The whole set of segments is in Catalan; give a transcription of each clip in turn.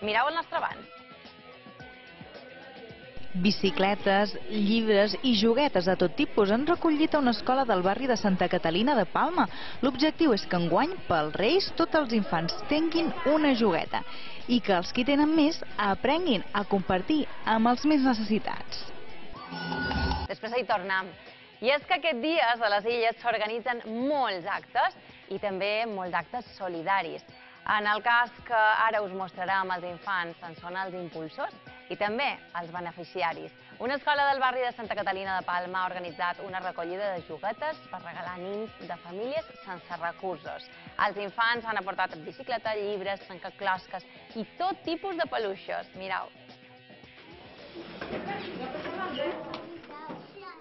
Mireu el nostre avanç. Bicicletes, llibres i joguetes de tot tipus han recollit a una escola del barri de Santa Catalina de Palma. L'objectiu és que enguany, pels Reis, tots els infants tinguin una jogueta i que els qui tenen més aprenguin a compartir amb els més necessitats. Després hi tornem. I és que aquests dies a les illes s'organitzen molts actes i també molts actes solidaris. En el cas que ara us mostrarem els infants en són els impulsors i també els beneficiaris. Una escola del barri de Santa Catalina de Palma ha organitzat una recollida de joguetes per regalar a nins de famílies sense recursos. Els infants han aportat bicicleta, llibres, trencaclosques i tot tipus de peluixos. Mireu.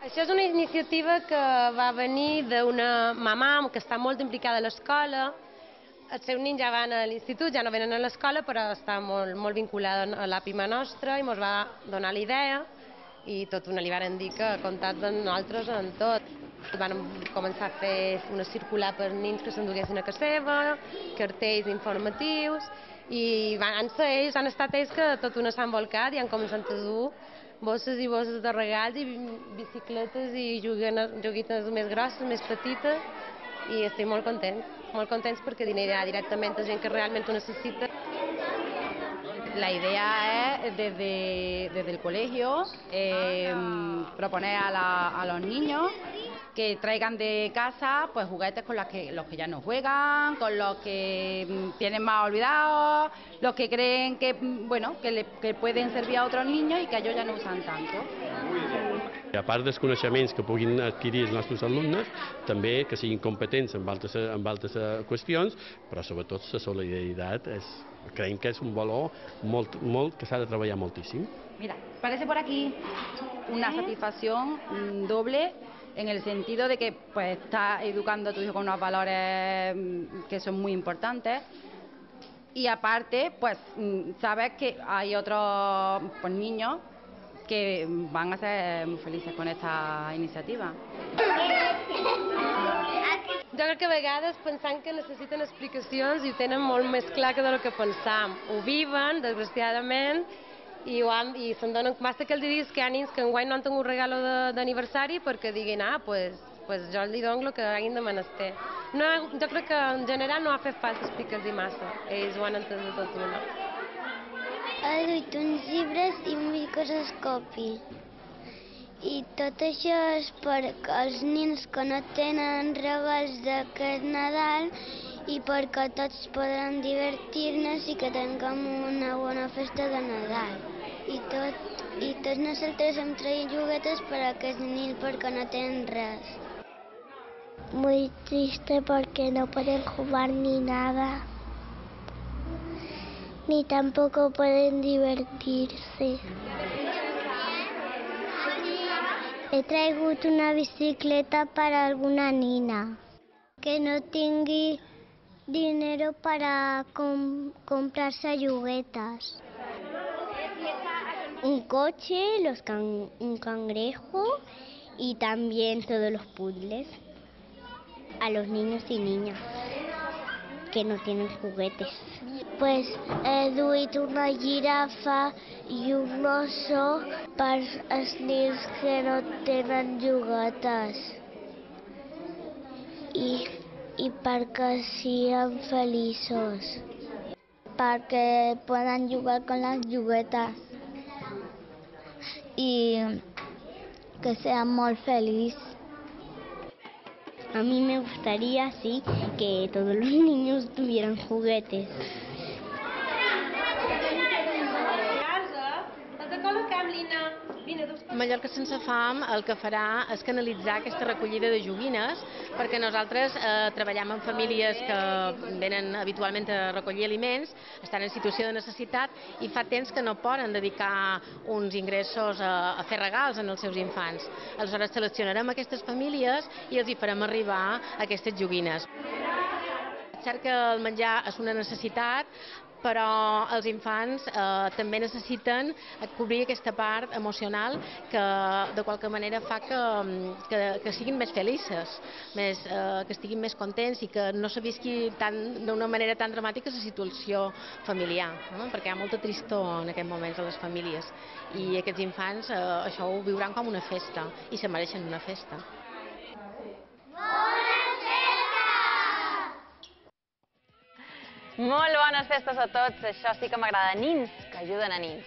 Això és una iniciativa que va venir d'una mamà que està molt implicada a l'escola. Els seus nins ja van a l'institut, ja no venen a l'escola, però està molt vinculada a l'àpima nostra i ens va donar la idea i tot una li van dir que ha comptat amb nosaltres en tot. Van començar a fer una circular per nins que s'enduguessin a casa seva, cartells informatius i han estat ells que tot una s'han volcat i han començat a dur bosses i bosses de regals i bicicletes i joguines més grosses, més petites i estic molt contents perquè anirà directament a gent que realment ho necesita. La idea es desde el colegio proponer a los niños que traigan de casa pues juguetes con los que ya no juegan, con los que tienen más olvidados, los que creen que que pueden servir a otros niños y que ellos ya no usan tanto. A part dels coneixements que puguin adquirir els nostres alumnes, també que siguin competents en altres qüestions, però sobretot la solidaritat creiem que és un valor que s'ha de treballar moltíssim. Mira, parece por aquí una satisfacción doble en el sentido de que pues estás educando a tu hijo con unos valores que son muy importantes y aparte pues sabes que hay otros niños que van a ser muy felices con esta iniciativa. Jo crec que a vegades pensant que necessiten explicacions i ho tenen molt més clar que del que pensam. Ho viven, desgraciadament, i se'n donen massa que els dius que hi ha nins que enguany no han tingut regal d'aniversari perquè diguin, pues jo els dono el que hagin de menester. Jo crec que en general no ha fet falta explicar-los massa, ells ho han entès de tot una. He duit uns llibres i un microscopi. I tot això és perquè els nins que no tenen regals d'aquest Nadal i perquè tots podrem divertir-nos i que tinguem una bona festa de Nadal. I tots nosaltres hem traït juguetes per a aquests nins perquè no tenen res. Muy triste porque no pueden jugar ni nada. Ni tampoco pueden divertirse. He traigut una bicicleta para alguna nina que no tingui dinero para comprarse juguetas. Un coche, un cangrejo y también todos los puzzles a los niños y niñas que no tienen juguetes. Pues he duit una girafa i un oso per als nens que no tenen juguetes i perquè siguin feliços, perquè poden jugar con las juguetes y que sean muy felices. A mí me gustaría, sí, que todos los niños tuvieran juguetes. Mallorca Sense Fam el que farà és canalitzar aquesta recollida de joguines perquè nosaltres treballem amb famílies que venen habitualment a recollir aliments, estan en situació de necessitat i fa temps que no poden dedicar uns ingressos a fer regals als seus infants. Aleshores seleccionarem aquestes famílies i els hi farem arribar aquestes joguines. És cert que el menjar és una necessitat, però els infants també necessiten cobrir aquesta part emocional que de qualque manera fa que siguin més felices, que estiguin més contents i que no se visqui d'una manera tan dramàtica la situació familiar, perquè hi ha molta tristor en aquests moments a les famílies i aquests infants això ho viuran com una festa i se mereixen una festa. Molt bones festes a tots, això sí que m'agrada. Nins que ajuden a nins.